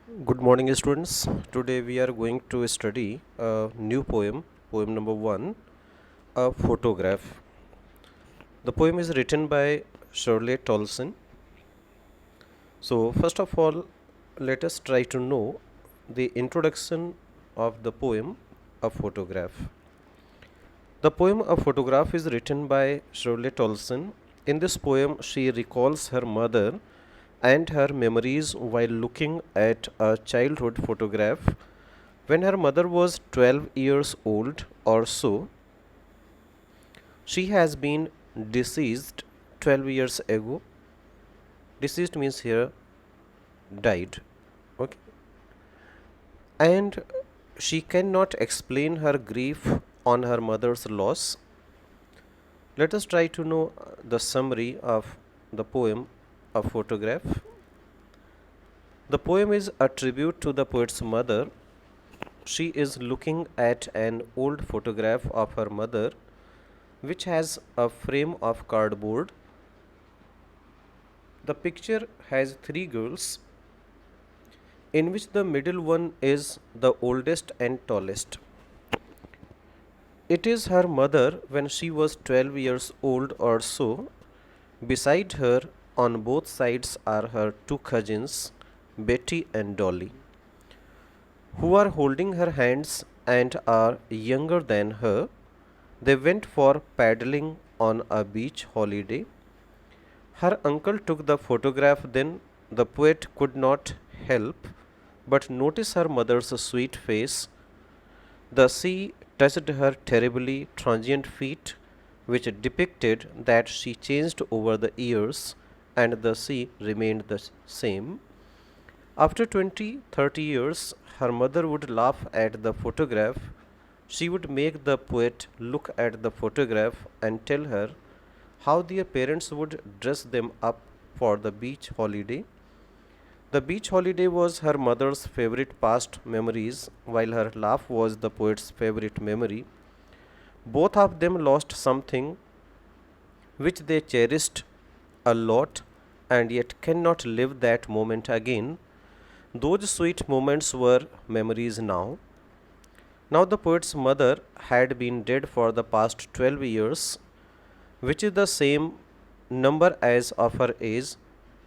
Good morning, students. Today we are going to study a new poem, poem number one, a photograph. The poem is written by Shirley Taulson. So, first of all, let us try to know the introduction of the poem, a photograph. The poem, a photograph, is written by Shirley Taulson. In this poem, she recalls her mother and her memories while looking at a childhood photograph when her mother was 12 years old or so. She has been deceased 12 years ago. Deceased means here died. Okay. And she cannot explain her grief on her mother's loss. Let us try to know the summary of the poem, a photograph. The poem is a tribute to the poet's mother. She is looking at an old photograph of her mother, which has a frame of cardboard. The picture has three girls, in which the middle one is the oldest and tallest. It is her mother when she was 12 years old or so. Beside her, on both sides, are her two cousins, Betty and Dolly, who are holding her hands and are younger than her. They went for paddling on a beach holiday. Her uncle took the photograph then. The poet could not help but notice her mother's sweet face. The sea touched her terribly transient feet, which depicted that she changed over the years, and the sea remained the same. After 20, 30 years, her mother would laugh at the photograph. She would make the poet look at the photograph and tell her how their parents would dress them up for the beach holiday. The beach holiday was her mother's favorite past memories, while her laugh was the poet's favorite memory. Both of them lost something which they cherished a lot and yet cannot live that moment again. Those sweet moments were memories now. Now, the poet's mother had been dead for the past 12 years, which is the same number as of her age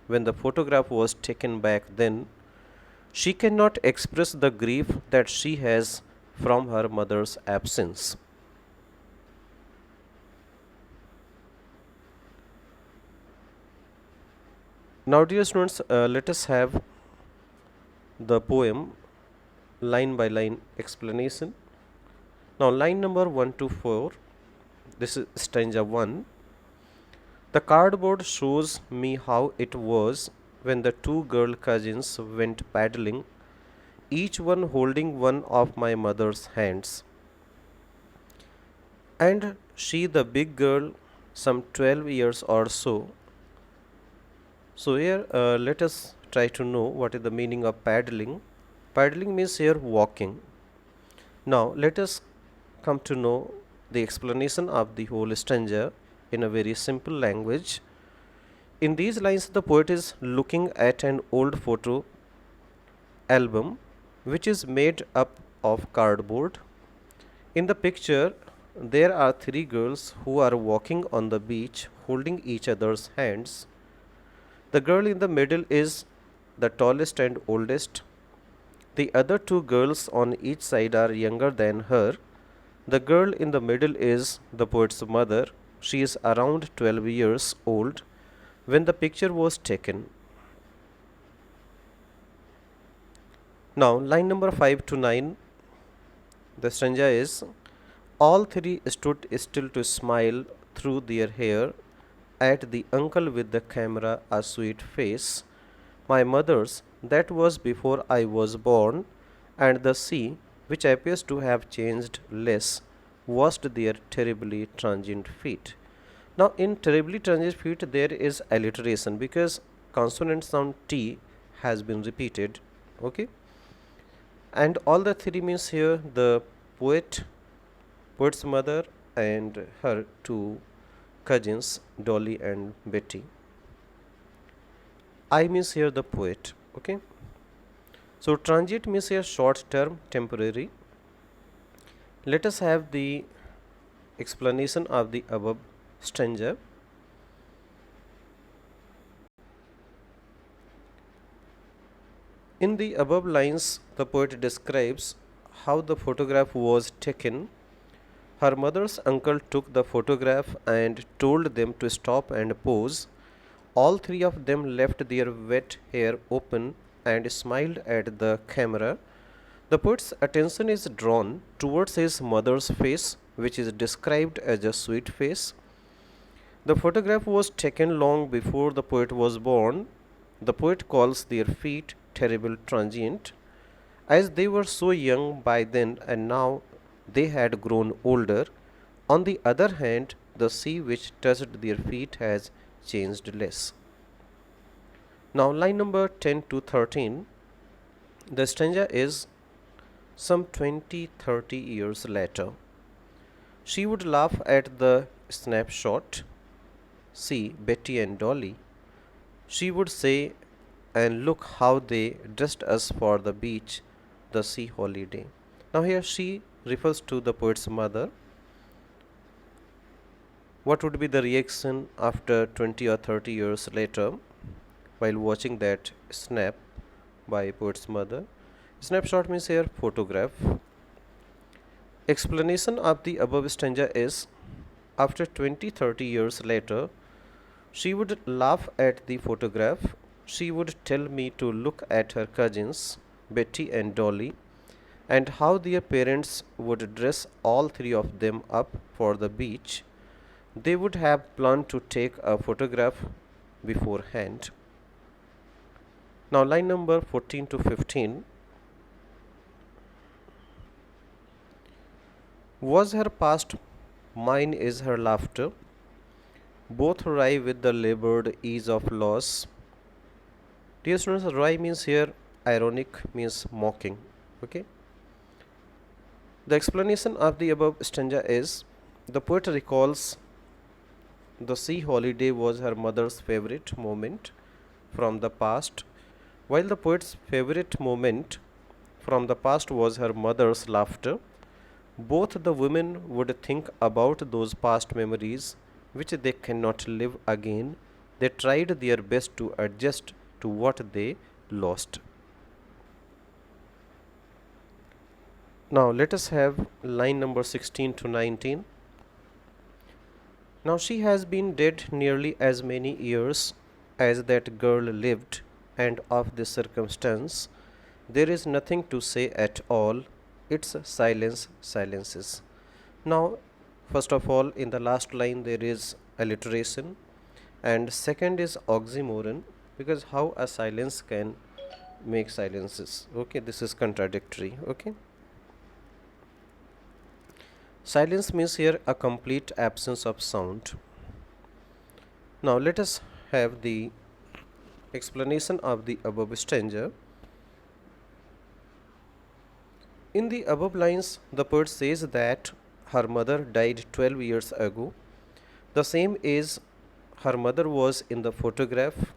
when the photograph was taken back then. She cannot express the grief that she has from her mother's absence. Now, dear students, let us have the poem line by line explanation. Now, line number 1 to 4, this is stanza 1. The cardboard shows me how it was when the two girl cousins went paddling, each one holding one of my mother's hands. And she, the big girl, some 12 years or so. So, here let us try to know what is the meaning of paddling. Paddling means here walking. Now, let us come to know the explanation of the whole stanza in a very simple language. In these lines, the poet is looking at an old photo album which is made up of cardboard. In the picture, there are three girls who are walking on the beach holding each other's hands. The girl in the middle is the tallest and oldest. The other two girls on each side are younger than her. The girl in the middle is the poet's mother. She is around 12 years old when the picture was taken. Now, line number 5 to 9, the stanza is: all three stood still to smile through their hair at the uncle with the camera, a sweet face. My mother's, that was before I was born, and the sea, which appears to have changed less, washed their terribly transient feet. Now, in terribly transient feet, there is alliteration because consonant sound T has been repeated. Okay, and all the three means here the poet, poet's mother, and her two cousins, Dolly and Betty. I means here the poet. Okay. So transient means a short term, temporary. Let us have the explanation of the above stanza. In the above lines, the poet describes how the photograph was taken. Her mother's uncle took the photograph and told them to stop and pose. All three of them left their wet hair open and smiled at the camera. The poet's attention is drawn towards his mother's face, which is described as a sweet face. The photograph was taken long before the poet was born. The poet calls their feet terrible transient, as they were so young by then and now they had grown older. On the other hand, the sea which touched their feet has changed less. Now, line number 10 to 13, the stanza is some 20-30 years later. She would laugh at the snapshot. See Betty and Dolly. She would say, and look how they dressed us for the beach, the sea holiday. Now, here she refers to the poet's mother. What would be the reaction after 20 or 30 years later while watching that snap by poet's mother? Snapshot means here photograph. Explanation of the above stanza is after 20-30 years later, she would laugh at the photograph. She would tell me to look at her cousins, Betty and Dolly, and how their parents would dress all three of them up for the beach. They would have planned to take a photograph beforehand. Now, line number 14 to 15. Was her past, mine is her laughter. Both rhyme with the labored ease of loss. Dear students, rhyme means here ironic, means mocking. Okay. The explanation of the above stanza is the poet recalls the sea holiday was her mother's favorite moment from the past, while the poet's favorite moment from the past was her mother's laughter. Both the women would think about those past memories which they cannot live again. They tried their best to adjust to what they lost. Now let us have line number 16 to 19. Now she has been dead nearly as many years as that girl lived, and of this circumstance there is nothing to say at all. Its silence silences. Now, first of all, in the last line there is alliteration, and second is oxymoron, because how a silence can make silences. Okay, this is contradictory. Okay. Silence means here a complete absence of sound. Now let us have the explanation of the above stanza. In the above lines, the poet says that her mother died 12 years ago, the same age her mother was in the photograph.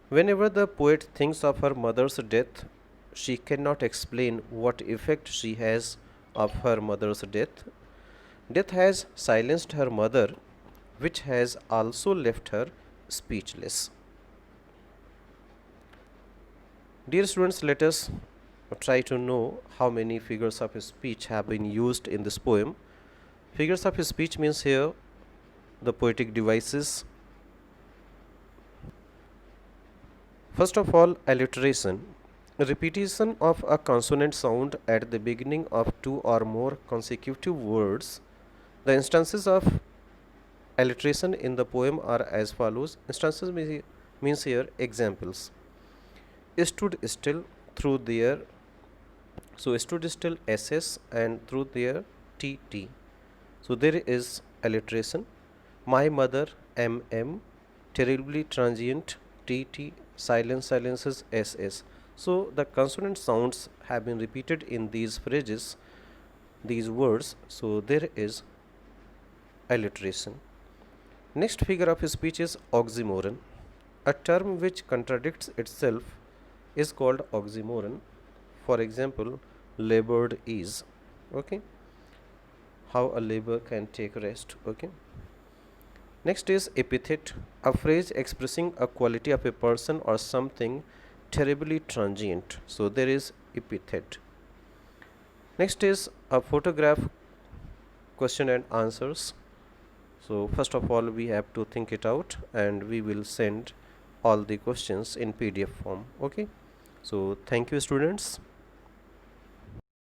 Whenever the poet thinks of her mother's death, she cannot explain what effect she has of her mother's death. Death has silenced her mother, which has also left her speechless. Dear students, let us try to know how many figures of speech have been used in this poem. Figures of speech means here the poetic devices. First of all, alliteration. Repetition of a consonant sound at the beginning of two or more consecutive words. The instances of alliteration in the poem are as follows. Instances means here examples. Stood still, through their, so stood still ss, and through their tt. So there is alliteration. My mother mm, terribly transient tt, silence silences ss. So the consonant sounds have been repeated in these phrases, these words. So there is alliteration. Next figure of speech is oxymoron, a term which contradicts itself is called oxymoron. For example, labored is. Okay, how a labor can take rest. Okay, next is epithet, a phrase expressing a quality of a person or something terribly transient. So there is epithet. Next is a photograph, question and answers. So first of all we have to think it out, and we will send all the questions in PDF form. Okay, so thank you students.